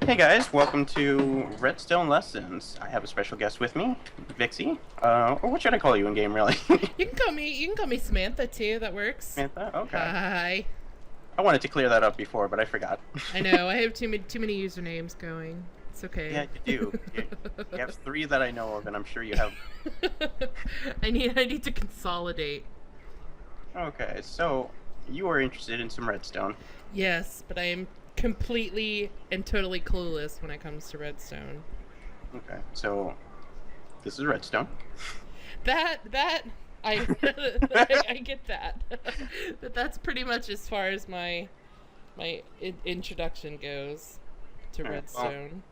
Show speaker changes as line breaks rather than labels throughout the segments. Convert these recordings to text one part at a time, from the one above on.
Hey guys, welcome to Redstone Lessons. I have a special guest with me, Vixie. Or what should I call you in game, really?
You can call me Samantha too. That works.
Samantha? Okay.
Hi.
I wanted to clear that up before, but I forgot.
I know I have too many usernames going. It's
Yeah,
okay.
you do. You have three that I know of, and I'm sure you have.
I need to consolidate.
Okay, so you are interested in some redstone.
Yes, but I am completely and totally clueless when it comes to redstone.
Okay, so this is redstone.
That I I get that. But that's pretty much as far as my introduction goes to
All right, well,
redstone.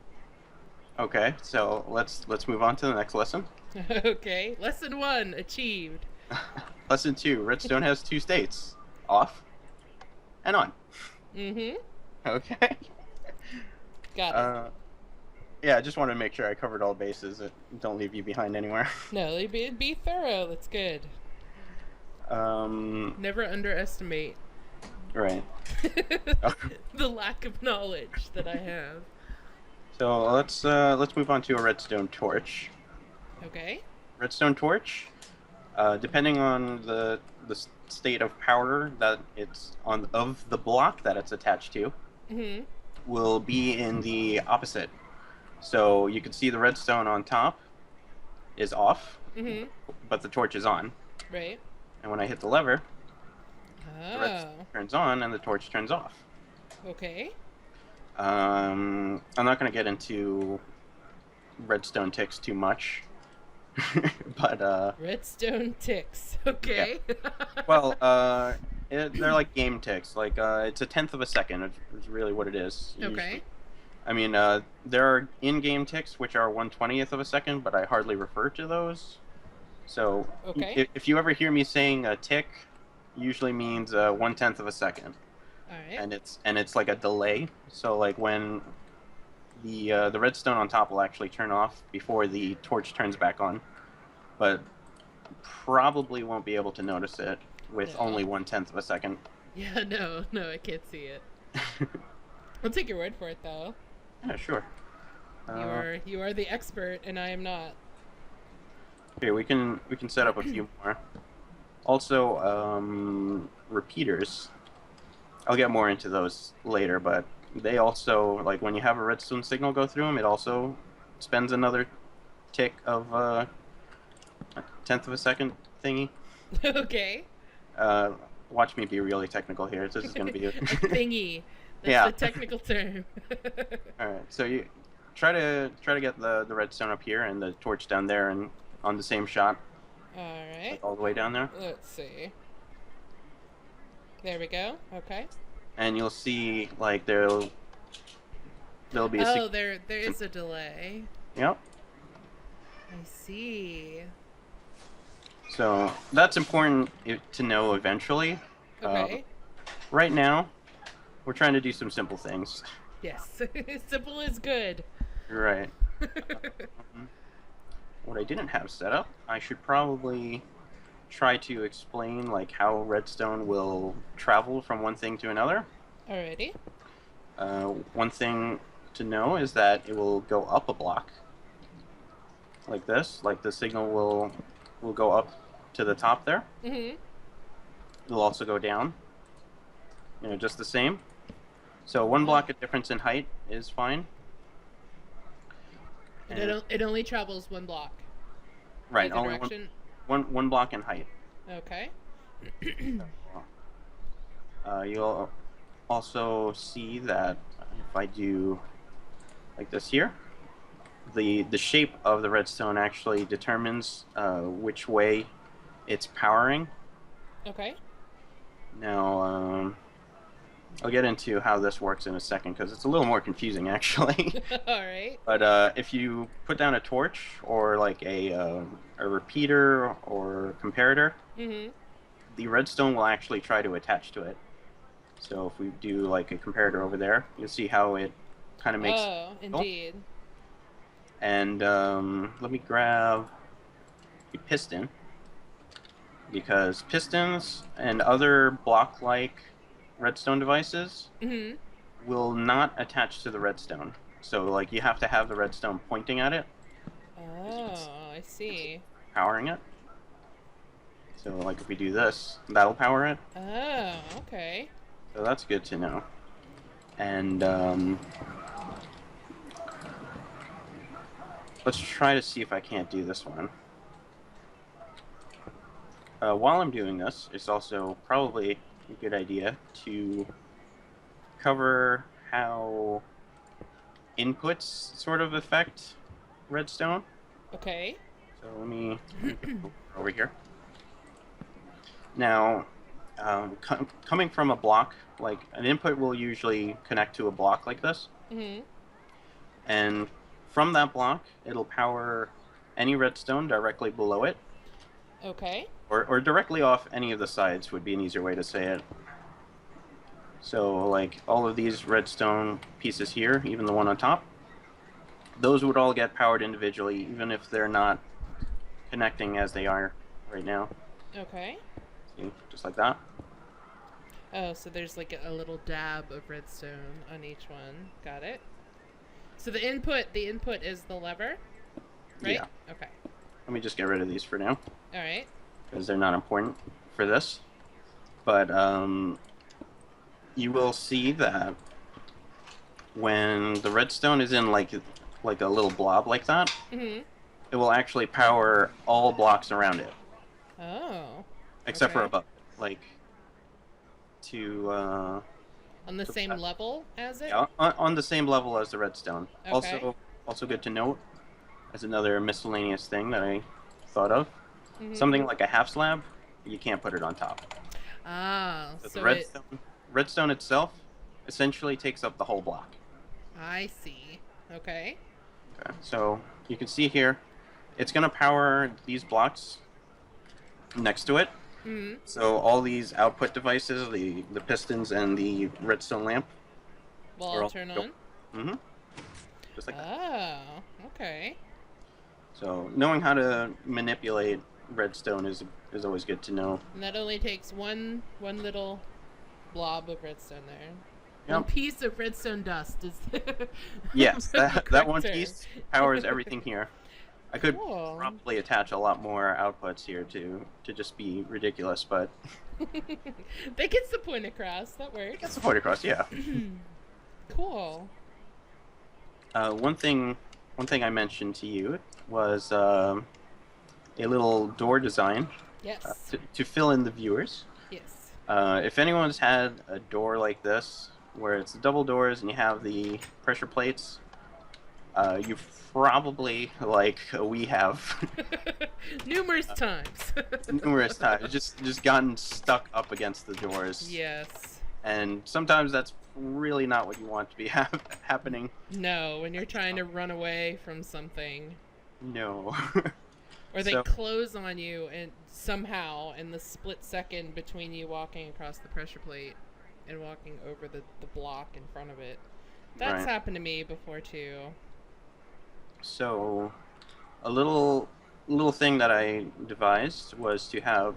okay, so let's move on to the next lesson.
Okay, lesson 1 achieved.
Lesson two: redstone has two states: off and on.
Mm-hmm.
Okay.
Got it.
Uh, Yeah, I just wanted to make sure I covered all bases. Don't leave you behind anywhere.
No, be thorough. That's good.
um,
Never underestimate
right.
the lack of knowledge that I have.
So let's move on to a redstone torch.
Okay.
Redstone torch, depending on the state of power that it's on of the block that it's attached to,
Mhm.
will be in the opposite. So you can see the redstone on top is off,
Mhm.
but the torch is on.
Right.
And when I hit the lever, the redstone
Oh.
turns on and the torch turns off.
Okay.
I'm not going to get into redstone ticks too much, but
Redstone ticks.
yeah.
Okay.
Well, they're like game ticks. Like it's a tenth of a second. Is really what it is.
Okay.
Usually. I mean, there are in-game ticks which are 1/20th of a second, but I hardly refer to those. So
Okay.
if you ever hear me saying a tick, usually means 1/10 of a second,
All right.
and it's like a delay. So like when the redstone on top will actually turn off before the torch turns back on, but probably won't be able to notice it with
No.
only 1/10 of a second.
Yeah. No. No. I can't see it. I'll take your word for it, though.
Yeah, sure.
You
Uh,
are you are the expert, and I am not.
okay, we can set up a few more. Also, repeaters. I'll get more into those later, but they also, like when you have a redstone signal go through them, it also spends another tick of a tenth of a second thingy.
Okay.
Uh, Watch me be really technical here. This is going to be
A thingy. That's
yeah.
the technical term.
All right. So you try to get the redstone up here and the torch down there and on the same shot,
All right.
like all the way down there.
Let's see. There we go. Okay.
And you'll see like there'll be a
Oh, there is a delay.
yep.
I see.
So that's important to know eventually. Uh,
Okay.
right now, we're trying to do some simple things.
Yes. Simple is good.
Right. What I didn't have set up, I should probably try to explain like how redstone will travel from one thing to another.
Alrighty.
One thing to know is that it will go up a block like this. Like the signal will go up to the top there.
Mhm.
It'll also go down. Just the same. So one
Oh.
block of difference in height is fine.
And
And
it only travels one block.
right,
Either
only
direction.
one block in height.
Okay.
You'll also see that if I do like this here, the shape of the redstone actually determines which way it's powering.
Okay.
Now, I'll get into how this works in a second because it's a little more confusing actually.
All right.
But if you put down a torch or like a repeater or comparator,
Mhm.
the redstone will actually try to attach to it. So if we do like a comparator over there, you'll see how it kind of makes.
Oh, indeed.
And let me grab a piston because pistons and other block-like redstone devices
Mhm.
will not attach to the redstone. So like you have to have the redstone pointing at it,
Oh, I see.
powering it. So like if we do this, that'll power it.
Oh, okay.
So that's good to know. And let's try to see if I can't do this one. While I'm doing this, it's also probably a good idea to cover how inputs sort of affect redstone.
Okay.
So let me go over here. Now, coming from a block, like an input will usually connect to a block like this,
Mhm.
and from that block, it'll power any redstone directly below it,
Okay.
or directly off any of the sides would be an easier way to say it. So, like all of these redstone pieces here, even the one on top, those would all get powered individually, even if they're not connecting as they are right now.
Okay.
See, just like that.
Oh, so there's like a little dab of redstone on each one. Got it. So the input is the lever, right?
Yeah.
Okay.
Let me just get rid of these for now,
All right.
because they're not important for this. But you will see that when the redstone is in like a little blob like that,
Mhm.
it will actually power all blocks around it,
Oh.
except for
Okay.
above it. Like to
On the same level as it?
yeah, on the same level as the redstone.
Okay.
Also good to note as another miscellaneous thing that I thought of.
Mhm.
Something like a half slab, you can't put it on top.
Ah,
So the
so it.
redstone itself essentially takes up the whole block.
I see. Okay.
Okay. So you can see here, it's going to power these blocks next to it.
Mhm.
So all these output devices, the pistons and the redstone lamp,
Well,
are
I'll
all
turn
go.
on.
Mm-hmm. Just like that.
Oh. Okay.
So knowing how to manipulate redstone is always good to know.
And that only takes one little blob of redstone there. One
Yep.
piece of redstone dust is
Yes,
the
that
correct
one
term.
piece powers everything here. I could
Cool.
probably attach a lot more outputs here to just be ridiculous, but
That gets the point across. That
it gets
works.
the point across. Yeah.
Cool.
One thing I mentioned to you was a little door design
Yes.
to fill in the viewers.
Yes.
If anyone's had a door like this, where it's double doors and you have the pressure plates, you've probably, like we have,
Numerous times.
numerous times, just gotten stuck up against the doors.
Yes.
And sometimes that's really not what you want to be happening.
No, when you're trying to run away from something.
No.
Or they
So-
close on you and somehow in the split second between you walking across the pressure plate and walking over the block in front of it. That's
Right.
happened to me before too.
So, a little thing that I devised was to have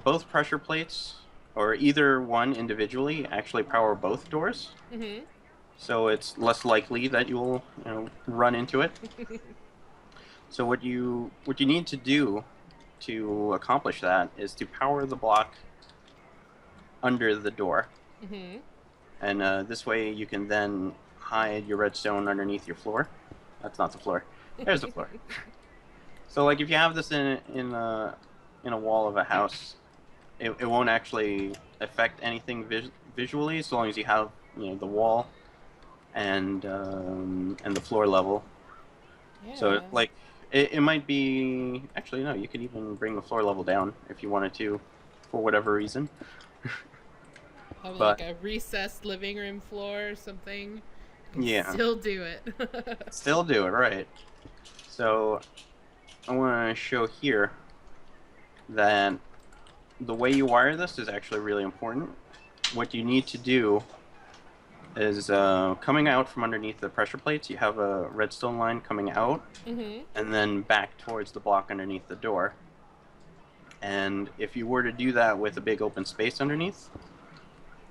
both pressure plates, or either one individually, actually power both doors.
Mhm.
So it's less likely that you'll run into it. So what you need to do to accomplish that is to power the block under the door,
Mhm.
and this way you can then hide your redstone underneath your floor. That's not the floor. There's the floor. So like if you have this in a wall of a house, it won't actually affect anything visually, so long as you have the wall and the floor level.
Yeah.
So like it might be actually no, you could even bring the floor level down if you wanted to, for whatever reason.
Have
but-
like a recessed living room floor or something.
Yeah.
Still do it.
Still do it, right? So I want to show here that the way you wire this is actually really important. What you need to do is coming out from underneath the pressure plates, you have a redstone line coming out
Mhm.
and then back towards the block underneath the door. And if you were to do that with a big open space underneath,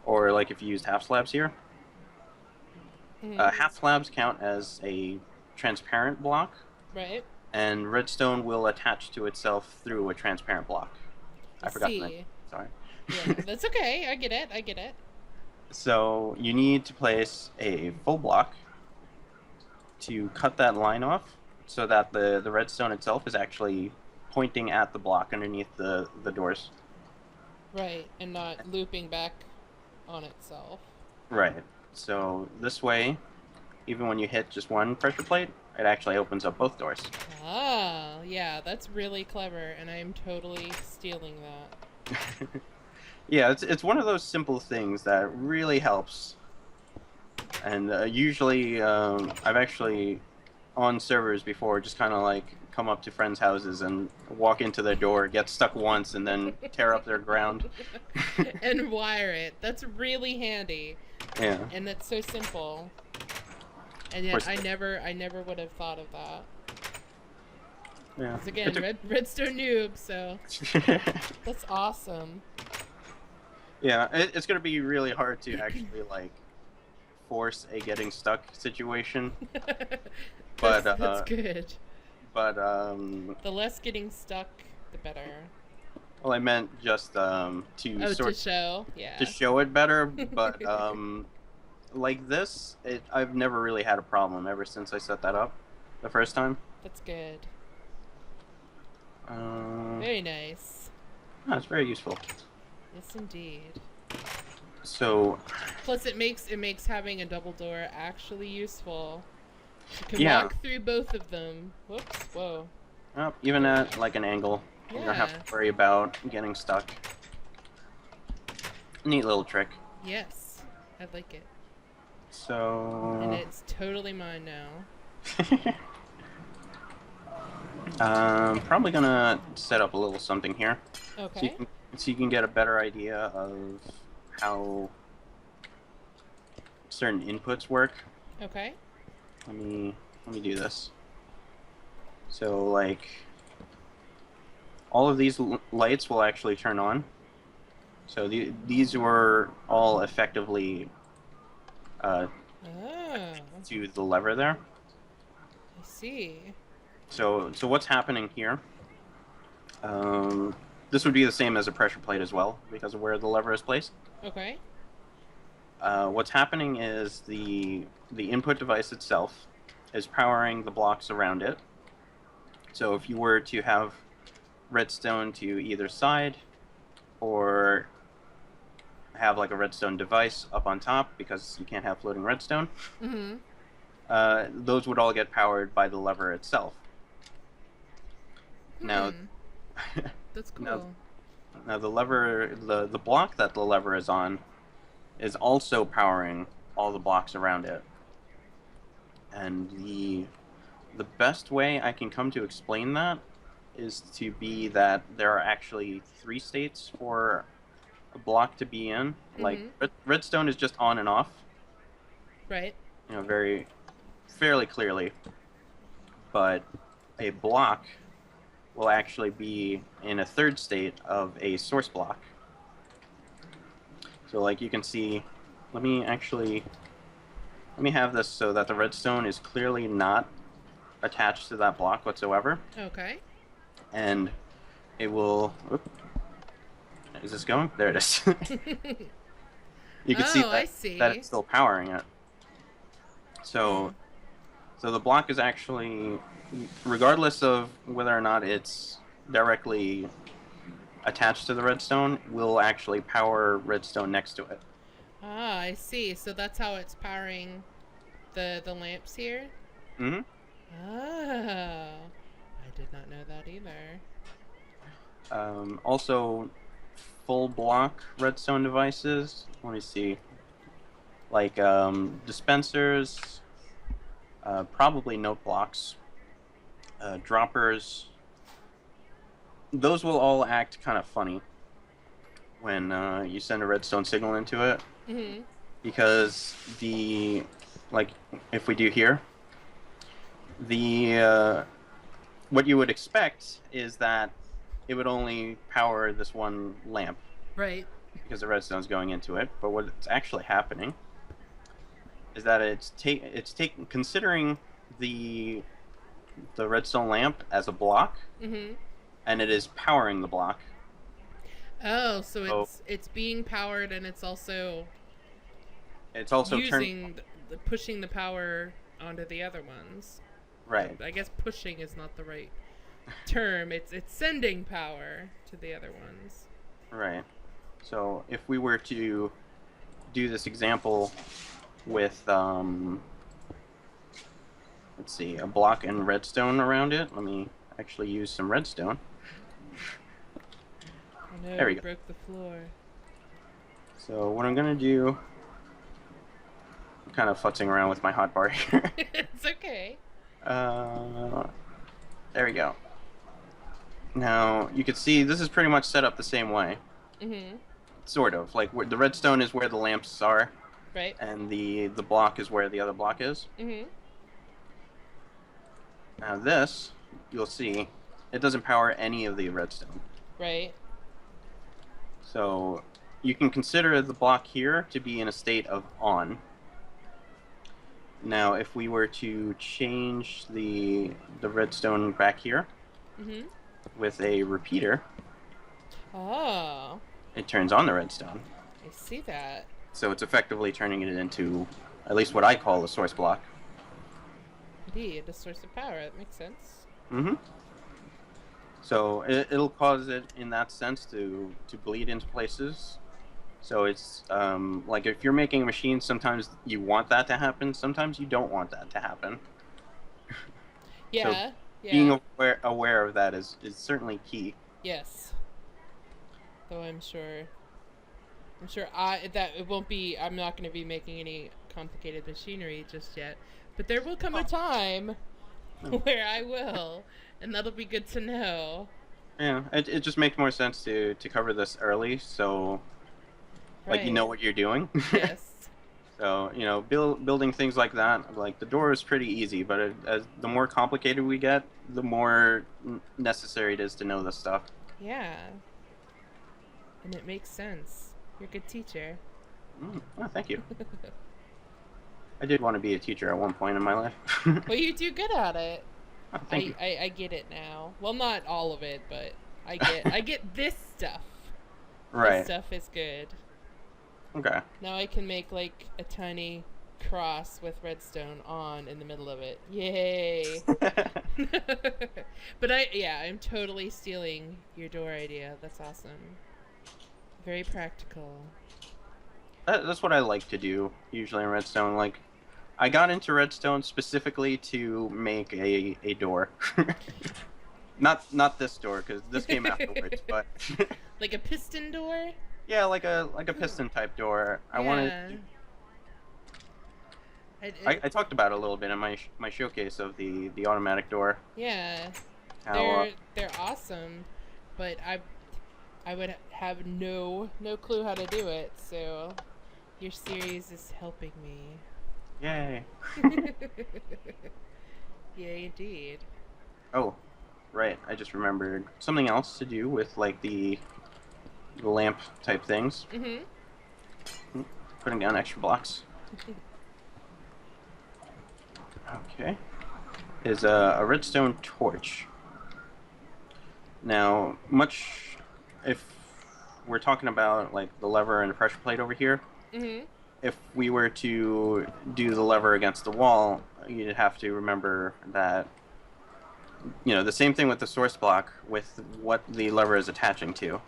or like if you used half slabs here,
Mm-hmm.
Half slabs count as a transparent block,
Right.
and redstone will attach to itself through a transparent block.
I
I forgot the name.
see.
Sorry.
Yeah, that's okay. I get it. I get it.
So you need to place a full block to cut that line off so that the redstone itself is actually pointing at the block underneath the doors.
Right, and not looping back on itself.
Right. So this way, even when you hit just one pressure plate, it actually opens up both doors.
Ah, yeah, that's really clever, and I am totally stealing that.
Yeah, it's one of those simple things that really helps. And usually, I've actually on servers before just kind of like come up to friends' houses and walk into their door, get stuck once, and then tear up their ground.
And wire it. That's really handy,
Yeah.
and that's so simple. And
Of
yet,
course.
I never would have thought of that.
Yeah.
Because again, Redstone noob, so that's awesome.
Yeah, it's gonna be really hard to actually like force a getting stuck situation, but
That's good.
but
The less getting stuck, the better.
well, I meant just to
Oh, to
sort
show, yeah.
to show it better, but like this, I've never really had a problem ever since I set that up the first time.
That's good.
Uh,
Very nice.
oh, it's very useful.
Yes, indeed.
So
Plus, it makes having a double door actually useful. You can
yeah,
walk through both of them. Whoops. Whoa.
even at like an angle, you don't have
Yeah.
to worry about getting stuck. Neat little trick.
Yes. I like it.
So
And it's totally mine now.
probably gonna set up a little something here,
Okay.
so you can get a better idea of how certain inputs work.
Okay.
Let me do this. So like all of these lights will actually turn on. So these were all effectively
Oh.
to the lever there.
I see.
So what's happening here? This would be the same as a pressure plate as well because of where the lever is placed.
Okay.
What's happening is the input device itself is powering the blocks around it. So if you were to have redstone to either side, or have like a redstone device up on top because you can't have floating redstone,
Mm-hmm.
those would all get powered by the lever itself. Now,
That's cool.
now the lever, the block that the lever is on, is also powering all the blocks around it. And the best way I can come to explain that is to be that there are actually 3 states for a block to be in. Like redstone is just on and off,
Right.
you know, very fairly clearly. But a block will actually be in a 3rd state of a source block. So like you can see, let me have this so that the redstone is clearly not attached to that block whatsoever.
Okay.
And it will, is this going? There it is. You can see
Oh, I see.
that it's still powering it. So the block is actually, regardless of whether or not it's directly attached to the redstone, will actually power redstone next to it.
Ah, I see. So that's how it's powering the lamps here?
Mm-hmm.
Oh. I did not know that either.
Also, full block redstone devices. Let me see. Like dispensers, probably note blocks, droppers. Those will all act kind of funny when you send a redstone signal into it, because like if we do here, what you would expect is that it would only power this one lamp.
Right.
Because the redstone's going into it, but what's actually happening is that it's taking considering the the redstone lamp as a block,
Mm-hmm.
and it is powering the block.
Oh, so
So
it's being powered and it's also
it's also turning
using pushing the power onto the other ones. Or
right,
I guess pushing is not the right term. It's sending power to the other ones.
right. So if we were to do this example with let's see, a block and redstone around it. Let me actually use some redstone.
Oh no,
There we
you
go.
broke the floor.
So what I'm gonna do, I'm kind of futzing around with my hotbar here.
It's okay.
uh, there we go. Now you can see this is pretty much set up the same way,
Mm-hmm.
sort of. Like where the redstone is where the lamps are,
Right.
and the block is where the other block is.
Mm-hmm.
Now this, you'll see, it doesn't power any of the redstone.
Right.
So you can consider the block here to be in a state of on. Now, if we were to change the redstone back here
Mm-hmm.
with a repeater,
Oh,
it turns on the redstone.
I see that.
So it's effectively turning it into at least what I call a source block.
Indeed, a source of power. That makes sense.
Mm-hmm. So it'll cause it in that sense to bleed into places. So it's like if you're making a machine, sometimes you want that to happen, sometimes you don't want that to happen. So
Yeah.
being
Yeah.
aware of that is certainly key.
Yes. Though I'm sure I that it won't be. I'm not going to be making any complicated machinery just yet. But there will come a time where I will, and that'll be good to know.
Yeah, it just makes more sense to cover this early, so like you know
Right.
what you're doing.
Yes.
So building things like that, like the door is pretty easy, but as the more complicated we get, the more necessary it is to know this stuff.
Yeah. And it makes sense. You're a good teacher.
Oh, thank you. I did want to be a teacher at one point in my life.
Well, you do good at it.
Oh, thank you.
I get it now. Well, not all of it, but I get this stuff. This
Right.
stuff is good.
Okay.
Now I can make like a tiny cross with redstone on in the middle of it. Yay! But I'm totally stealing your door idea. That's awesome. Very practical.
That's what I like to do usually in Redstone. Like, I got into Redstone specifically to make a door. Not this door because this came afterwards, but
Like a piston door?
yeah, like a piston type door. I wanted.
Yeah.
I talked about it a little bit in my showcase of the automatic door.
Yeah.
How
They're awesome, but I would have no clue how to do it. So your series is helping me.
yay!
Yay, indeed.
Oh, right. I just remembered something else to do with like the lamp type things.
Mhm.
Putting down extra blocks. Okay. Is a redstone torch. Now, much if we're talking about like the lever and the pressure plate over here,
Mhm.
if we were to do the lever against the wall, you'd have to remember that the same thing with the source block with what the lever is attaching to.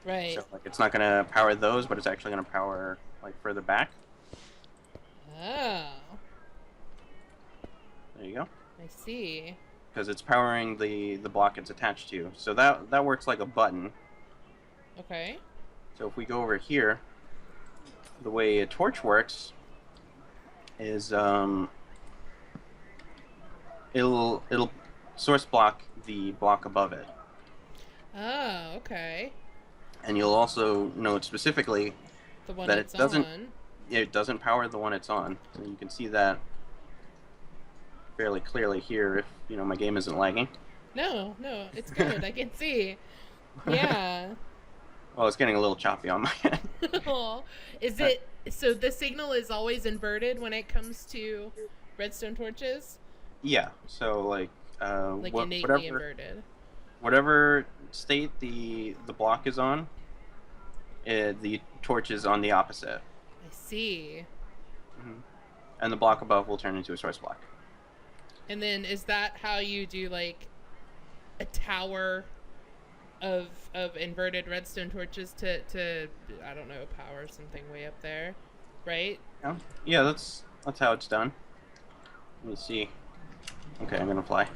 Right.
So like it's not going to power those, but it's actually going to power like further back.
Oh,
There you go.
I see.
Because it's powering the block it's attached to. So that works like a button.
Okay.
So if we go over here, the way a torch works is it'll source block the block above it.
Oh, okay.
And you'll also note specifically
The one
that
it's
it doesn't
on.
it doesn't power the one it's on. So you can see that fairly clearly here if my game isn't lagging.
No, it's good. I can see. Yeah.
Well, it's getting a little choppy on my end.
Aw. Is it So the signal is always inverted when it comes to redstone torches,
Yeah. So like
like innately
whatever
inverted.
whatever state the block is on, the torch is on the opposite,
I see.
hmm and the block above will turn into a source block.
And then is that how you do like a tower of inverted redstone torches to I don't know, power something way up there, right?
Yeah. Yeah. That's how it's done. Let me see. Okay, I'm gonna fly.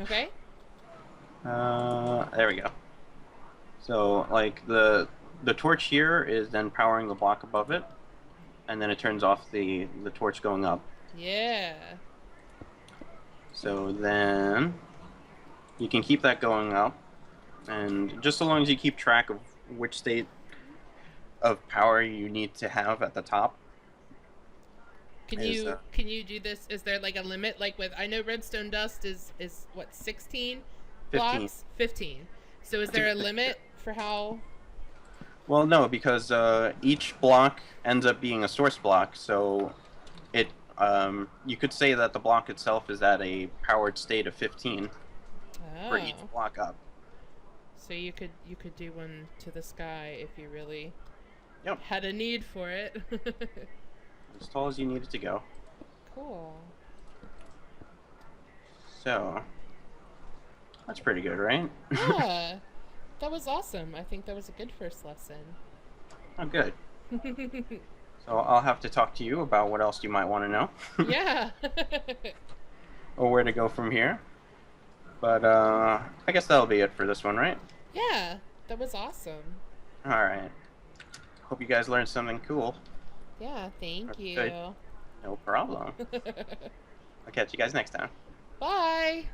Okay.
There we go. So like the torch here is then powering the block above it, and then it turns off the torch going up.
Yeah.
So then you can keep that going up, and just so long as you keep track of which state of power you need to have at the top
Can
is
you do this? Is there like a limit? Like with I know redstone dust is what 16
15.
blocks, 15. So is
That's a
there a
good thing.
limit for how?
Well, no, because each block ends up being a source block, so it you could say that the block itself is at a powered state of 15 for each
Oh,
block up.
so you could do one to the sky if you really
Yep,
had a need for it.
as tall as you need it to go.
Cool.
So that's pretty good, right?
Yeah, that was awesome. I think that was a good first lesson.
Oh, good. So I'll have to talk to you about what else you might want to know
Yeah.
or where to go from here. But I guess that'll be it for this one, right?
Yeah, that was awesome.
All right. Hope you guys learned something cool.
Yeah,
Or
thank
good.
you.
No problem. I'll catch you guys next time.
Bye.